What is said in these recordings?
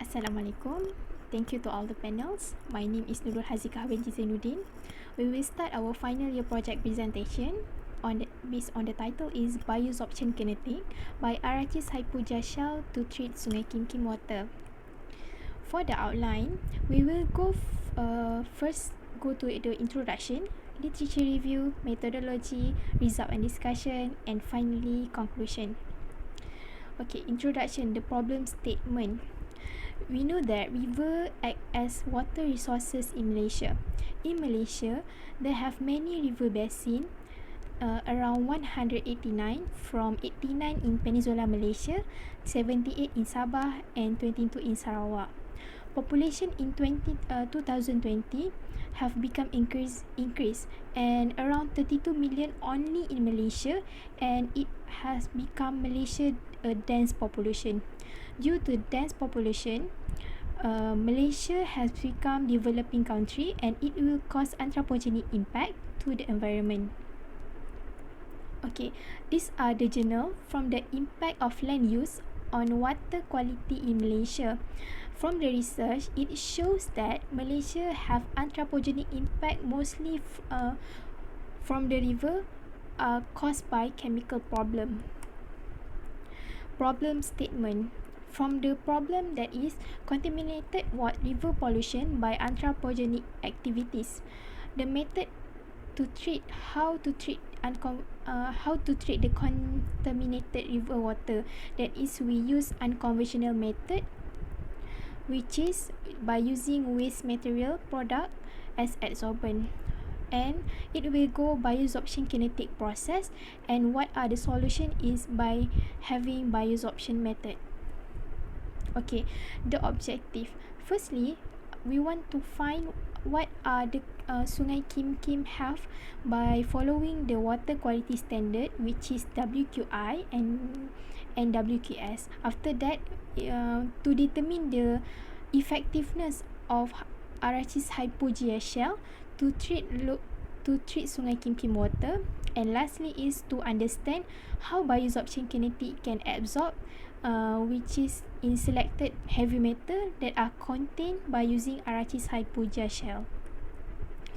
Assalamualaikum. Thank you to all the panels. My name is Nurul Hazikah binti Zainuddin. We will start our final year project presentation based on the title is Biosorption Kinetic by Aracis Hypogel to treat Sungai Kim Kim water. For the outline, we will first go to the introduction, literature review, methodology, result and discussion, and finally conclusion. Okay, introduction, the problem statement. We know that rivers act as water resources in Malaysia. In Malaysia, there have many river basins, around 189, from 89 in Peninsular Malaysia, 78 in Sabah, and 22 in Sarawak. Population in 2020 have become increased and around 32 million only in Malaysia, and it has become Malaysia a dense population. Due to dense population, Malaysia has become developing country and it will cause anthropogenic impact to the environment. Okay, these are the journal from the impact of land use on water quality in Malaysia. From the research, it shows that Malaysia have anthropogenic impact mostly from the river caused by chemical problem. Problem statement. From the problem that is contaminated river pollution by anthropogenic activities. The method to treat how to treat the contaminated river water, that is we use unconventional method, which is by using waste material product as adsorbent, and it will go biosorption kinetic process. And what are the solution is by having biosorption method. Okay, the objective. Firstly, we want to find what are the Sungai Kim Kim have by following the water quality standard, which is WQI and WQS. After that, to determine the effectiveness of Aracis Hypogel to treat Sungai Kim Kim water. And lastly is to understand how biosorption kinetic can absorb, which is in selected heavy metal that are contained by using Aracis Hypogel.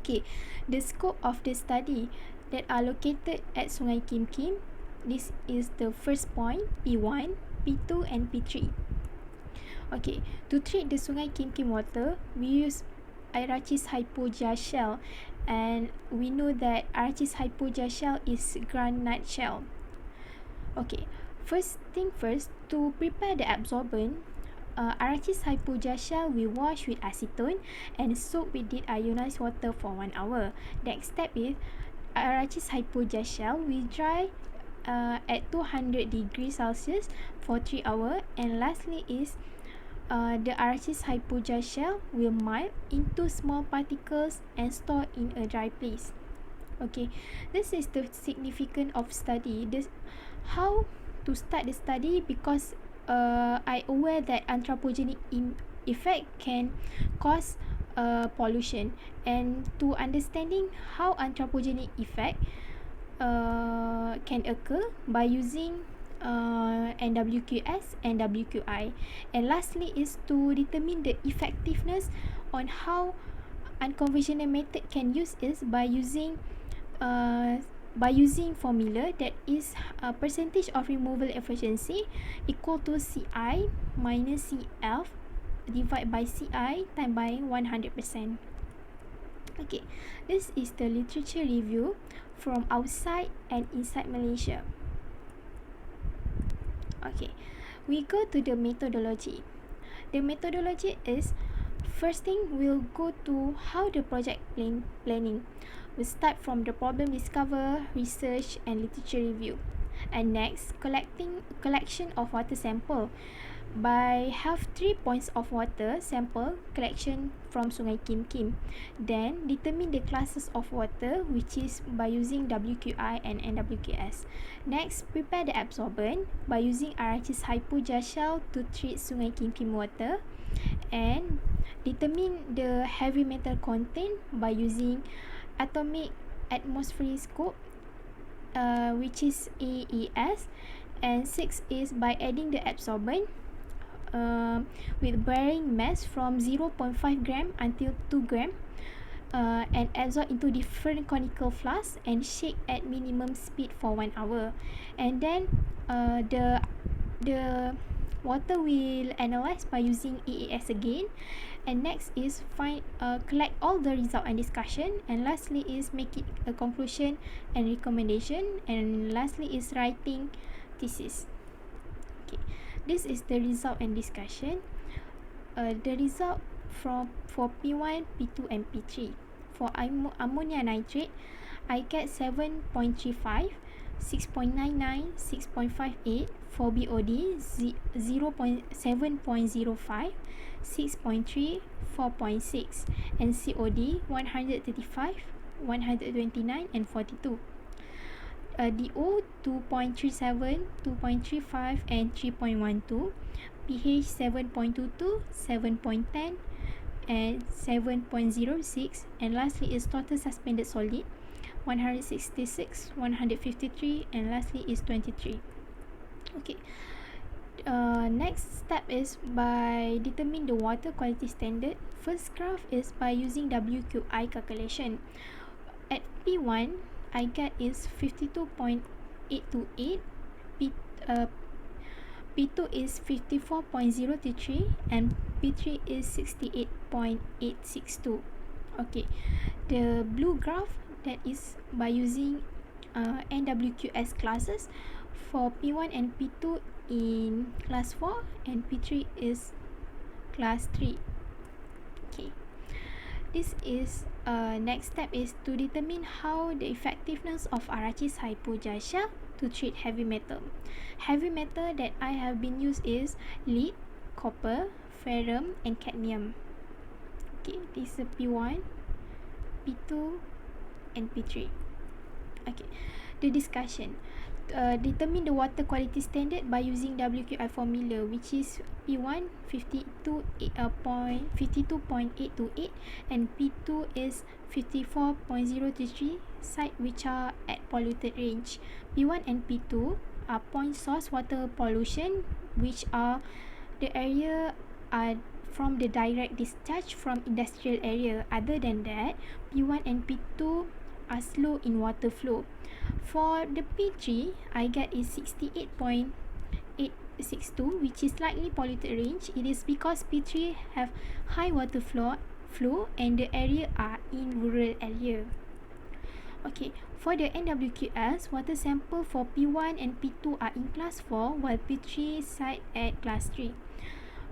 Okay, the scope of the study that are located at Sungai Kim Kim. This is the first point, P1, P2 and P3. Okay, to treat the Sungai Kim Kim water, we use Aracis Hypogel, and we know that Aracis Hypogel is granite shell. Okay, first thing first, to prepare the absorbent, Aracis Hypogel we wash with acetone and soak with deionized water for 1 hour. Next step is Aracis Hypogel we dry at 200 degrees Celsius for 3 hours. And lastly is the Aracis Hypogel will melt into small particles and store in a dry place. Okay, this is the significance of study. How to start the study, because I aware that anthropogenic effect can cause pollution, and to understanding how anthropogenic effect can occur by using NWQS and WQI. And lastly is to determine the effectiveness on how unconventional method can use is by using formula that is percentage of removal efficiency equal to CI minus CF divided by CI times by 100%. Okay, this is the literature review from outside and inside Malaysia. Okay, we go to the methodology. The methodology is, first thing we'll go to how the project planning. We start from the problem discover, research and literature review. And next, collection of water sample. By have 3 points of water sample collection from Sungai Kim Kim. Then determine the classes of water, which is by using WQI and NWQS. Next, prepare the absorbent by using Aracis Hypogel to treat Sungai Kim Kim water. And determine the heavy metal content by using atomic atmospheric, which is AES. And 6 is by adding the absorbent with varying mass from 0.5 gram until 2 gram, and absorb into different conical flasks and shake at minimum speed for 1 hour. And then the water will analyze by using EAS again. And next is collect all the result and discussion, and lastly is make it a conclusion and recommendation, and lastly is writing thesis. Okay, this is the result and discussion. The result for P1, P2 and P3. For ammonia nitrate, I get 7.35, 6.99, 6.58. For BOD, 7.05, 6.3, 4.6, and COD 135, 129 and 42. DO 2.37, 2.35 and 3.12, pH 7.22, 7.10 and 7.06, and lastly is total suspended solid 166, 153, and lastly is 23. Okay, next step is by determine the water quality standard. First graph is by using WQI calculation. At P1, I get is 52.828, P2 is 54.033, and P3 is 68.862. Okay, the blue graph, that is by using NWQS classes. For P1 and P2 in class 4, and P3 is class 3. Okay, this is next step is to determine how the effectiveness of Arachis hypoglycemia to treat heavy metal. Heavy metal that I have been used is lead, copper, ferrum and cadmium. Okay, this is P1, P2 and P3. Okay, the discussion. Determine the water quality standard by using WQI formula, which is P1 52.828 and P2 is 54.033, site which are at polluted range. P1 and P2 are point source water pollution, which are the area are from the direct discharge from industrial area. Other than that, P1 and P2 are slow in water flow. For the P3, I get is 68.862, which is slightly polluted range. It is because P3 have high water flow and the area are in rural area. Okay, for the NWQS, water sample for P1 and P2 are in class 4, while P3 site at class 3.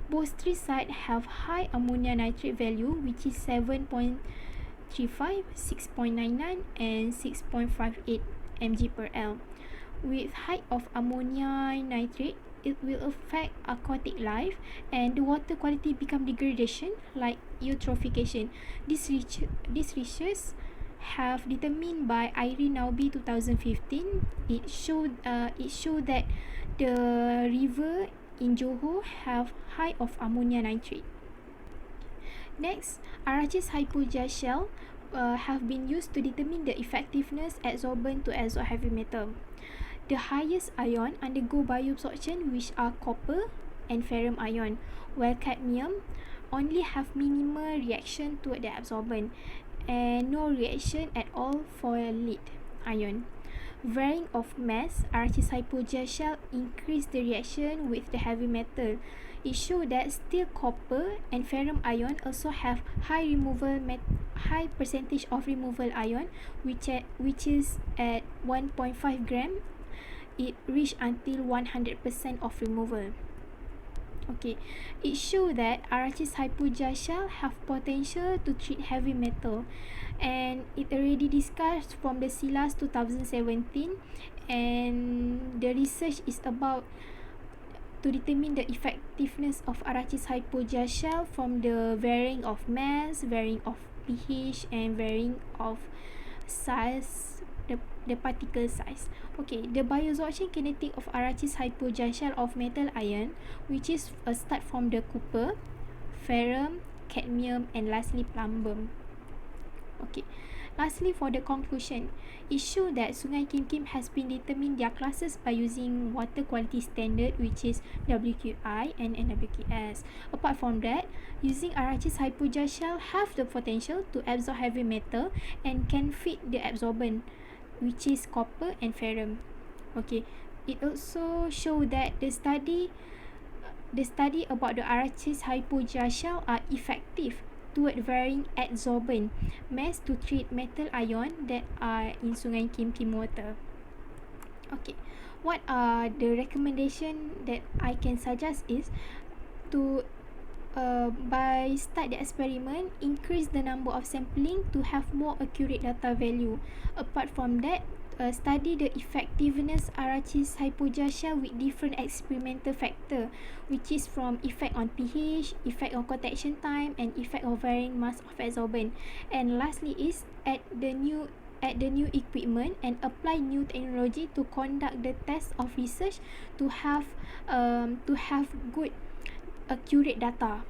Both three sites have high ammonia nitrate value, which is 7.35, 6.99 and 6.58 mg per L. With height of ammonia nitrate, it will affect aquatic life and the water quality become degradation like eutrophication. This research have determined by Irene Naubi 2015. It showed that the river in Johor have high of ammonia nitrate. Next, Arachis hypogel shell have been used to determine the effectiveness adsorbent to absorb heavy metal. The highest ion undergo bioabsorption, which are copper and ferrum ion, while cadmium only have minimal reaction to the absorbent and no reaction at all for lead ion. Varying of mass, Arachis hypogel shell increase the reaction with the heavy metal. It shows that still copper and ferrum ion also have high percentage of removal ion, which is at 1.5 gram. It reach until 100% of removal. Okay, it shows that Arachis hypogel shell have potential to treat heavy metal, and it already discussed from the SILAS 2017, and the research is about to determine the effectiveness of Arachis hypogel shell from the varying of mass, varying of pH, and varying of size, the particle size. Okay, the bioabsorption kinetic of Arachis hypogel shell of metal ion, which is a start from the copper, ferrum, cadmium, and lastly plumbum. Okay, Lastly, for the conclusion, it shows that Sungai Kim Kim has been determined their classes by using water quality standard, which is WQI and NWQS. Apart from that, using RHS hypogel shell have the potential to absorb heavy metal and can fit the absorbent, which is copper and ferrum. Okay, it also show that the study about the RHS hypogel shell are effective toward varying adsorbent mass to treat metal ion that are in Sungai Kim Kim water. Okay, what are the recommendation that I can suggest is to by start the experiment, increase the number of sampling to have more accurate data value. Apart from that, study the effectiveness RHS hypogel shell with different experimental factor, which is from effect on pH, effect on contaction time, and effect of varying mass of adsorbent. And lastly is add the new equipment and apply new technology to conduct the test of research to have good accurate data.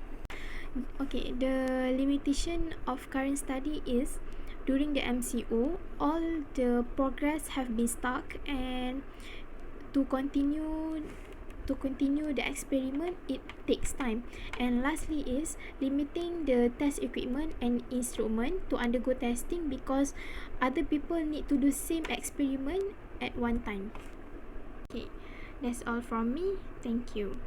Okay, the limitation of current study is during the MCO, all the progress have been stuck, and to continue the experiment, it takes time. And lastly is limiting the test equipment and instrument to undergo testing, because other people need to do same experiment at one time. Okay, that's all from me. Thank you.